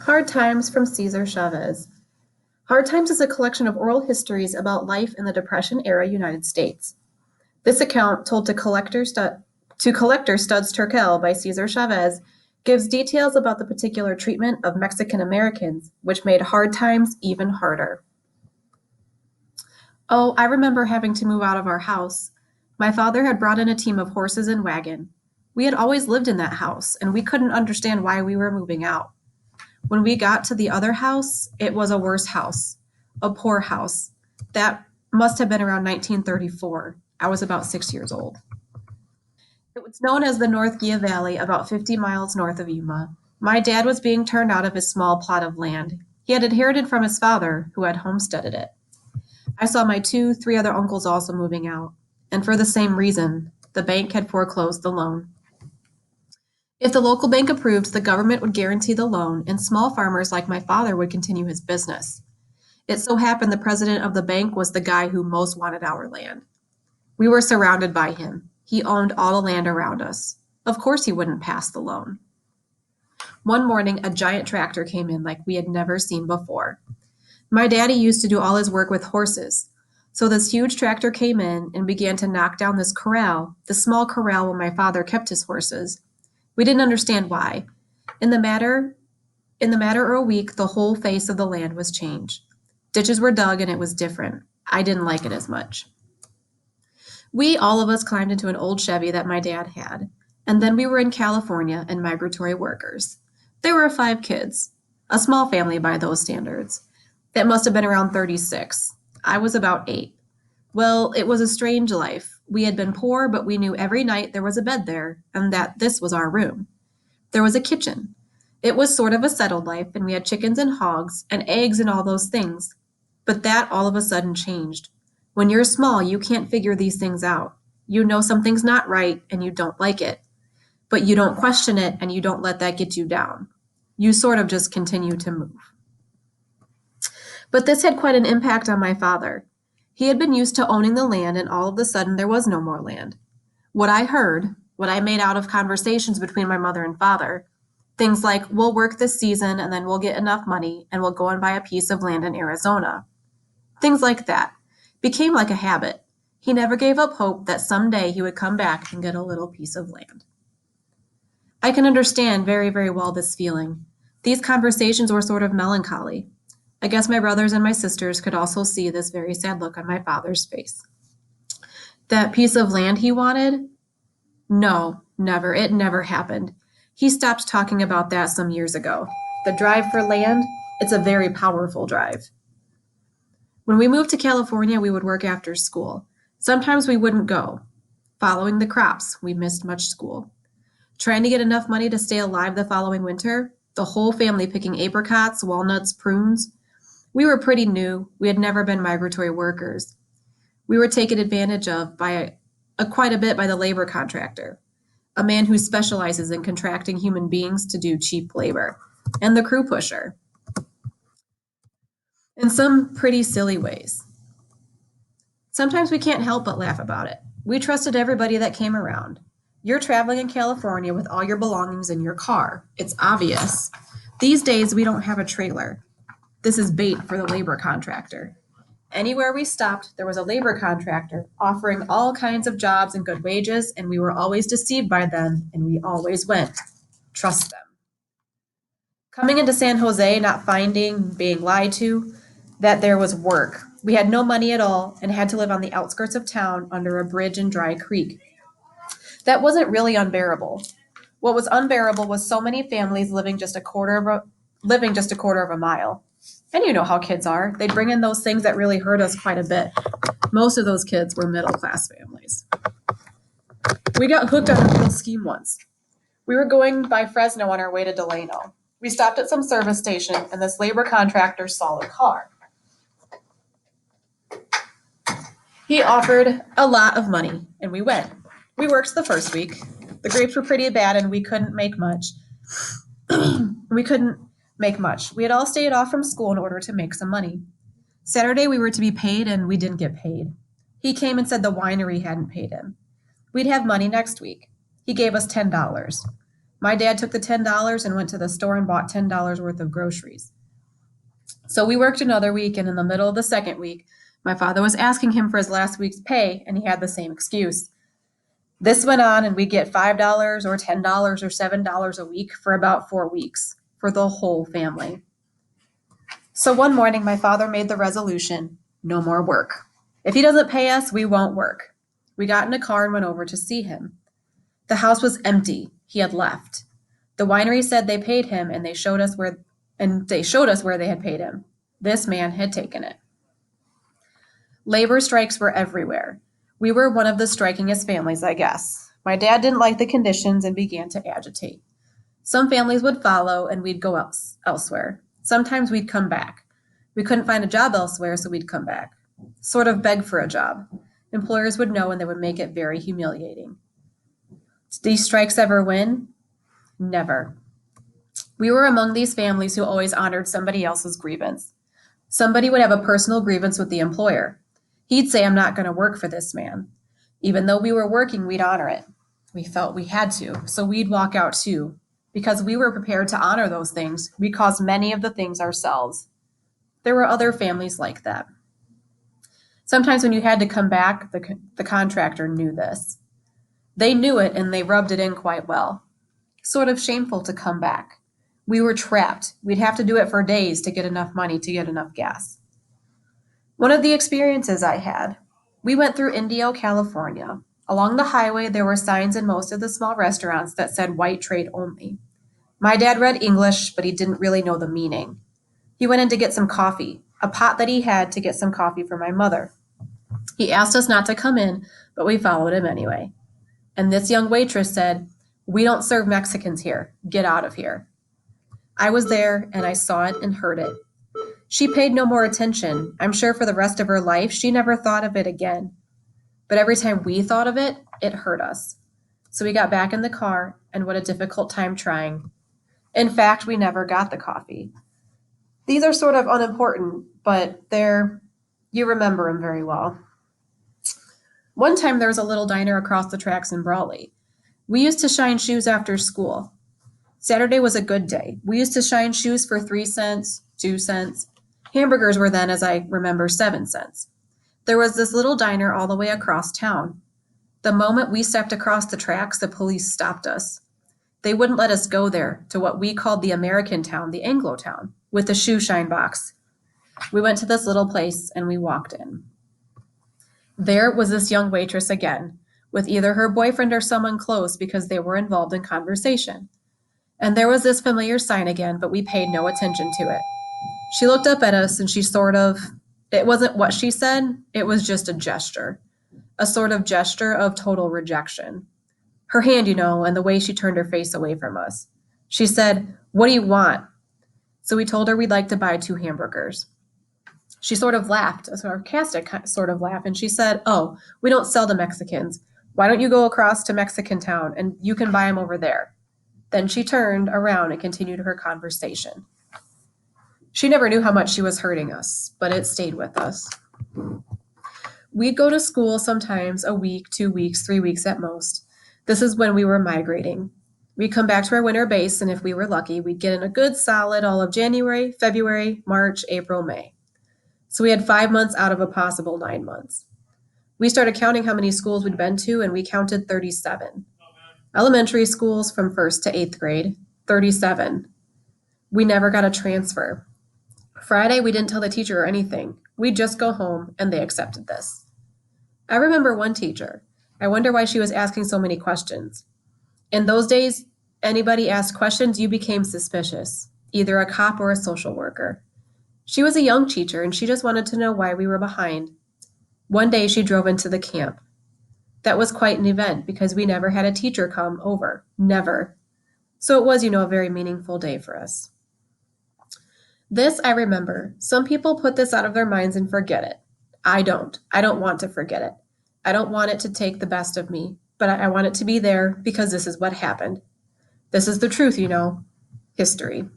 Hard Times from Cesar Chavez. Hard Times is a collection of oral histories about life in the Depression-era United States. This account, told to collector Studs Terkel by Cesar Chavez, gives details about the particular treatment of Mexican Americans, which made hard times even harder. Oh, I remember having to move out of our house. My father had brought in a team of horses and wagon. We had always lived in that house, and we couldn't understand why we were moving out. When we got to the other house, it was a worse house, a poor house. That must have been around 1934. I was about 6 years old. It was known as the North Gia Valley, about 50 miles north of Yuma. My dad was being turned out of his small plot of land. He had inherited from his father, who had homesteaded it. I saw my three other uncles also moving out, and for the same reason, the bank had foreclosed the loan. If the local bank approved, the government would guarantee the loan, and small farmers like my father would continue his business. It so happened the president of the bank was the guy who most wanted our land. We were surrounded by him. He owned all the land around us. Of course he wouldn't pass the loan. One morning, a giant tractor came in like we had never seen before. My daddy used to do all his work with horses. So this huge tractor came in and began to knock down this corral, the small corral where my father kept his horses. We didn't understand why. In the matter in the matter of a week, the whole face of the land was changed. Ditches were dug and it was different. I didn't like it as much. We, all of us, climbed into an old Chevy that my dad had, and then we were in California and migratory workers. There were 5 kids, a small family by those standards. It must have been around 36. I was about 8. Well, it was a strange life. We had been poor, but we knew every night there was a bed there, and that this was our room. There was a kitchen. It was sort of a settled life, and we had chickens and hogs and eggs and all those things. But that all of a sudden changed. When you're small, you can't figure these things out. You know something's not right and you don't like it, but you don't question it and you don't let that get you down. You sort of just continue to move. But this had quite an impact on my father. He had been used to owning the land, and all of a sudden there was no more land. What I heard, what I made out of conversations between my mother and father, things like, we'll work this season and then we'll get enough money and we'll go and buy a piece of land in Arizona. Things like that became like a habit. He never gave up hope that someday he would come back and get a little piece of land. I can understand very, very well this feeling. These conversations were sort of melancholy. I guess my brothers and my sisters could also see this very sad look on my father's face. That piece of land he wanted? No, never. It never happened. He stopped talking about that some years ago. The drive for land? It's a very powerful drive. When we moved to California, we would work after school. Sometimes we wouldn't go. Following the crops, we missed much school. Trying to get enough money to stay alive the following winter, the whole family picking apricots, walnuts, prunes. We were pretty new. We had never been migratory workers. We were taken advantage of by quite a bit by the labor contractor, a man who specializes in contracting human beings to do cheap labor, and the crew pusher, in some pretty silly ways. Sometimes we can't help but laugh about it. We trusted everybody that came around. You're traveling in California with all your belongings in your car. It's obvious. These days, we don't have a trailer. This is bait for the labor contractor. Anywhere we stopped, there was a labor contractor offering all kinds of jobs and good wages, and we were always deceived by them, and we always went. Trust them. Coming into San Jose, not finding, being lied to, that there was work. We had no money at all and had to live on the outskirts of town under a bridge in Dry Creek. That wasn't really unbearable. What was unbearable was so many families living just a quarter of a mile. And you know how kids are. They'd bring in those things that really hurt us quite a bit. Most of those kids were middle class families. We got hooked on a little scheme once. We were going by Fresno on our way to Delano. We stopped at some service station and this labor contractor saw a car. He offered a lot of money and we went. We worked the first week. The grapes were pretty bad and we couldn't make much. we couldn't make much. We had all stayed off from school in order to make some money. Saturday we were to be paid and we didn't get paid. He came and said the winery hadn't paid him. We'd have money next week. He gave us $10. My dad took the $10 and went to the store and bought $10 worth of groceries. So we worked another week, and in the middle of the second week, my father was asking him for his last week's pay, and he had the same excuse. This went on, and we'd get $5 or $10 or $7 a week for about 4 weeks for the whole family. So one morning, my father made the resolution, no more work. If he doesn't pay us, we won't work. We got in a car and went over to see him. The house was empty. He had left. The winery said they paid him, and they showed us where they had paid him. This man had taken it. Labor strikes were everywhere. We were one of the strikingest families, I guess. My dad didn't like the conditions and began to agitate. Some families would follow, and we'd go elsewhere. Sometimes we'd come back. We couldn't find a job elsewhere, so we'd come back. Sort of beg for a job. Employers would know, and they would make it very humiliating. Did these strikes ever win? Never. We were among these families who always honored somebody else's grievance. Somebody would have a personal grievance with the employer. He'd say, I'm not going to work for this man. Even though we were working, we'd honor it. We felt we had to, so we'd walk out too. Because we were prepared to honor those things, we caused many of the things ourselves. There were other families like that. Sometimes when you had to come back, the contractor knew this. They knew it, and they rubbed it in quite well. Sort of shameful to come back. We were trapped. We'd have to do it for days to get enough money to get enough gas. One of the experiences I had, we went through Indio, California. Along the highway, there were signs in most of the small restaurants that said white trade only. My dad read English, but he didn't really know the meaning. He went in to get some coffee, a pot that he had to get some coffee for my mother. He asked us not to come in, but we followed him anyway. And this young waitress said, "We don't serve Mexicans here. Get out of here." I was there, and I saw it and heard it. She paid no more attention. I'm sure for the rest of her life, she never thought of it again. But every time we thought of it, it hurt us. So we got back in the car, and what a difficult time trying. In fact, we never got the coffee. These are sort of unimportant, but you remember them very well. One time there was a little diner across the tracks in Brawley. We used to shine shoes after school. Saturday was a good day. We used to shine shoes for 3 cents, 2 cents. Hamburgers were then, as I remember, 7 cents. There was this little diner all the way across town. The moment we stepped across the tracks, the police stopped us. They wouldn't let us go there to what we called the American town, the Anglo town, with the shoe shine box. We went to this little place and we walked in. There was this young waitress again, with either her boyfriend or someone close because they were involved in conversation. And there was this familiar sign again, but we paid no attention to it. She looked up at us and it wasn't what she said, it was just a gesture. A sort of gesture of total rejection. Her hand, and the way she turned her face away from us. She said, "What do you want?" So we told her we'd like to buy 2 hamburgers. She sort of laughed, a sarcastic sort of laugh, and she said, "Oh, we don't sell to Mexicans. Why don't you go across to Mexican town and you can buy them over there?" Then she turned around and continued her conversation. She never knew how much she was hurting us, but it stayed with us. We'd go to school sometimes a week, 2 weeks, 3 weeks at most. This is when we were migrating. We'd come back to our winter base, and if we were lucky, we'd get in a good solid all of January, February, March, April, May. So we had 5 months out of a possible 9 months. We started counting how many schools we'd been to, and we counted 37. Elementary schools from 1st to 8th grade, 37. We never got a transfer. Friday, we didn't tell the teacher or anything. We'd just go home, and they accepted this. I remember one teacher. I wonder why she was asking so many questions. In those days, anybody asked questions, you became suspicious, either a cop or a social worker. She was a young teacher, and she just wanted to know why we were behind. One day, she drove into the camp. That was quite an event because we never had a teacher come over. Never. So it was, a very meaningful day for us. This I remember. Some people put this out of their minds and forget it. I don't. I don't want to forget it. I don't want it to take the best of me, but I want it to be there because this is what happened. This is the truth, history.